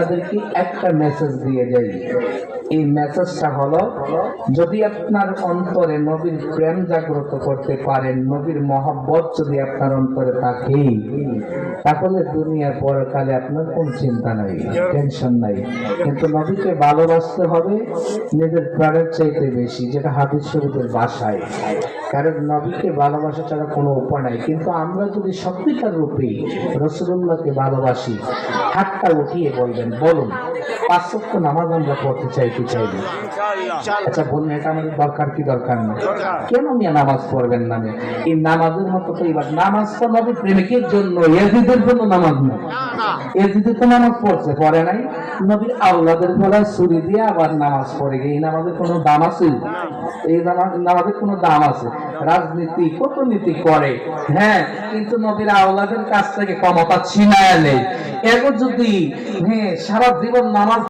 তাদেরকে একটা মেসেজ দিয়ে যাই। এই মেসেজটা হলো, যদি আপনার অন্তরে নবীর প্রেম জাগ্রত করতে পারেন, নবীর মহব্বত যদি আপনার অন্তরে থাকে, তাহলে দুনিয়ার পরকালে আপনার কোন চিন্তা নাই, টেনশন নাই। কিন্তু নবীকে ভালোবাসতে হবে নিজের প্রাণের চাইতে বেশি, যেটা হাদিস শরীফের ভাষায়। কারণ নবীকে ভালোবাসা ছাড়া কোনো উপায় নাই। কিন্তু আমরা যদি সত্যিকার রূপে রাসূলুল্লাহকে ভালোবাসি, হাতটা উঠিয়ে বলবেন, বলুন 5 ওয়াক্ত নামাজ আমরা পড়তে চাইতে চাইবো। আচ্ছা বলুন, এটা আমাদের দরকার কি দরকার না? কেন মিয়া নামাজ পড়বেন না? এই নামাজের মতো তো এবার নামাজ তো নবী প্রেমিকের জন্য, ইয়াজিদের জন্য নামাজ না। ইয়াজিদ তো নামাজ পড়ছে, পড়ে নাই? নবীর আওলাদের গলায় ছুরি দিয়ে আবার নামাজ পড়ে গিয়ে এই নামাজের কোনো দাম আছে? এই নামাজের কোনো দাম আছে? রাজনীতি কূটনীতি করে, হ্যাঁ, কিন্তু নবীর আওলাদের কাছ থেকে ক্ষমতা ছিনায় নেই। এগো যদি সারা জীবন নামাজ